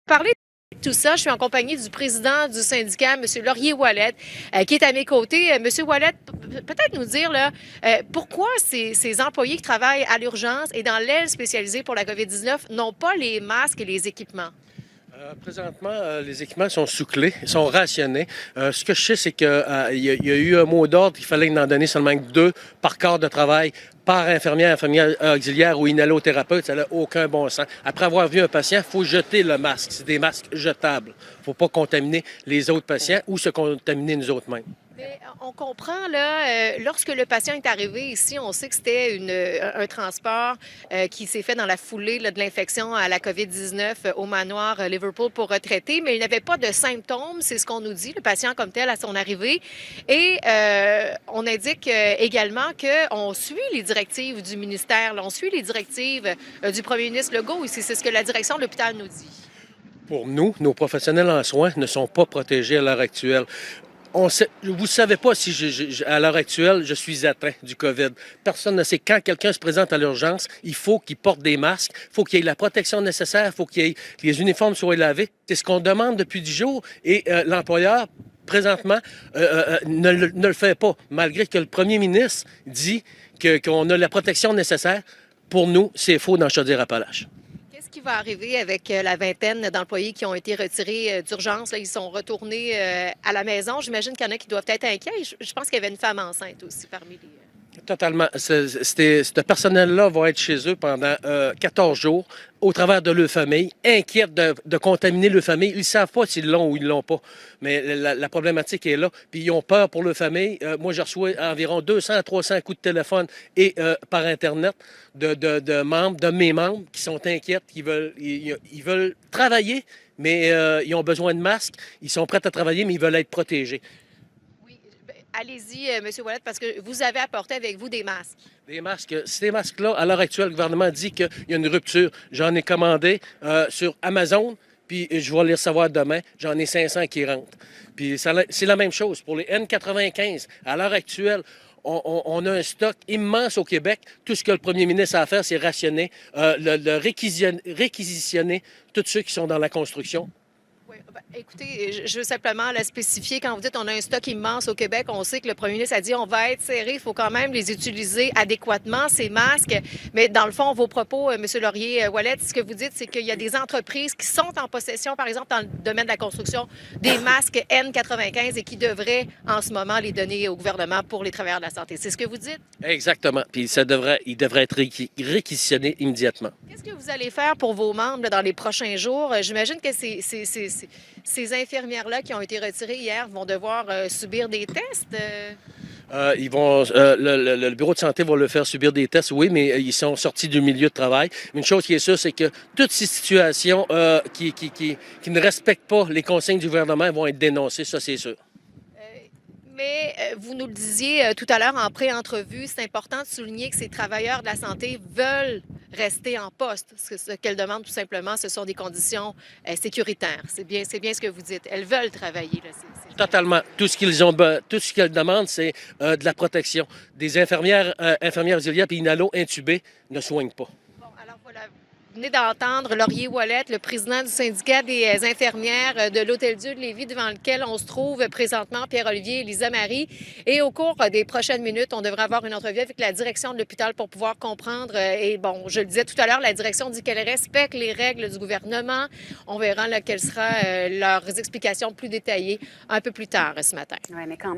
Parler de tout ça, je suis en compagnie du président du syndicat, M. Laurier-Ouellette, qui est à mes côtés. M. Ouellette, peut-être nous dire là, pourquoi ces employés qui travaillent à l'urgence et dans l'aile spécialisée pour la COVID-19 n'ont pas les masques et les équipements? Présentement, les équipements sont sous-clés, sont rationnés. Ce que je sais, c'est qu'il y a eu un mot d'ordre, il fallait en donner seulement 2 par quart de travail, par infirmière, infirmière auxiliaire ou inhalothérapeute. Ça n'a aucun bon sens. Après avoir vu un patient, il faut jeter le masque. C'est des masques jetables. Il ne faut pas contaminer les autres patients ou se contaminer nous autres mêmes. Mais on comprend, là, lorsque le patient est arrivé ici, on sait que c'était un transport qui s'est fait dans la foulée là, de l'infection à la COVID-19 au manoir Liverpool pour retraités, mais il n'avait pas de symptômes, c'est ce qu'on nous dit, le patient comme tel à son arrivée. Et on indique également qu'on suit les directives du ministère, là, on suit les directives du premier ministre Legault ici, c'est ce que la direction de l'hôpital nous dit. Pour nous, nos professionnels en soins ne sont pas protégés à l'heure actuelle. Vous ne savez pas si, à l'heure actuelle, je suis atteint du COVID. Personne ne sait. Quand quelqu'un se présente à l'urgence, il faut qu'il porte des masques, il faut qu'il y ait la protection nécessaire, il faut que les uniformes soient lavés. C'est ce qu'on demande depuis 10 jours et l'employeur, présentement, ne le fait pas, malgré que le premier ministre dit qu'on a la protection nécessaire. Pour nous, c'est faux dans Chaudière-Appalaches. Qu'est-ce qui va arriver avec la vingtaine d'employés qui ont été retirés d'urgence? Là, ils sont retournés à la maison. J'imagine qu'il y en a qui doivent être inquiets. Je pense qu'il y avait une femme enceinte aussi parmi les... Totalement. Ce personnel-là va être chez eux pendant 14 jours, au travers de leur famille, inquiète de contaminer leur famille. Ils ne savent pas s'ils l'ont ou ils ne l'ont pas. Mais la problématique est là. Puis ils ont peur pour leur famille. Moi, je reçois environ 200 à 300 coups de téléphone et par Internet de membres, de mes membres, qui sont inquiets, ils veulent travailler, mais ils ont besoin de masques. Ils sont prêts à travailler, mais ils veulent être protégés. Allez-y, M. Ouellette, parce que vous avez apporté avec vous des masques. Des masques. Ces masques-là, à l'heure actuelle, le gouvernement dit qu'il y a une rupture. J'en ai commandé sur Amazon, puis je vais les recevoir demain. J'en ai 500 qui rentrent. Puis c'est la même chose pour les N95. À l'heure actuelle, on a un stock immense au Québec. Tout ce que le premier ministre a à faire, c'est rationner, réquisitionner tous ceux qui sont dans la construction. Oui, écoutez, je veux simplement la spécifier. Quand vous dites qu'on a un stock immense au Québec, on sait que le premier ministre a dit on va être serré, il faut quand même les utiliser adéquatement, ces masques. Mais dans le fond, vos propos, M. Laurier-Ouellette, ce que vous dites, c'est qu'il y a des entreprises qui sont en possession, par exemple, dans le domaine de la construction, des masques N95 et qui devraient en ce moment les donner au gouvernement pour les travailleurs de la santé. C'est ce que vous dites? Exactement. Puis il devrait être réquisitionné immédiatement. Qu'est-ce que vous allez faire pour vos membres là, dans les prochains jours? J'imagine que ces infirmières-là qui ont été retirées hier vont devoir subir des tests. Le bureau de santé va leur faire subir des tests, oui, mais ils sont sortis du milieu de travail. Mais une chose qui est sûre, c'est que toutes ces situations qui ne respectent pas les consignes du gouvernement vont être dénoncées, ça c'est sûr. Mais vous nous le disiez tout à l'heure en pré-entrevue, c'est important de souligner que ces travailleurs de la santé veulent rester en poste. Ce qu'elles demandent tout simplement, ce sont des conditions sécuritaires. C'est bien ce que vous dites. Elles veulent travailler. Là, Totalement. Tout ce qu'elles demandent, c'est de la protection. Des infirmières auxiliaires et inhalos intubés ne soignent pas. Bon, alors voilà. Vous venez d'entendre Laurier-Ouellette, le président du syndicat des infirmières de l'Hôtel-Dieu de Lévis, devant lequel on se trouve présentement, Pierre-Olivier et Lisa Marie. Et au cours des prochaines minutes, on devrait avoir une entrevue avec la direction de l'hôpital pour pouvoir comprendre. Et bon, je le disais tout à l'heure, la direction dit qu'elle respecte les règles du gouvernement. On verra là, quelles seront leurs explications plus détaillées un peu plus tard ce matin. Oui, mais quand même.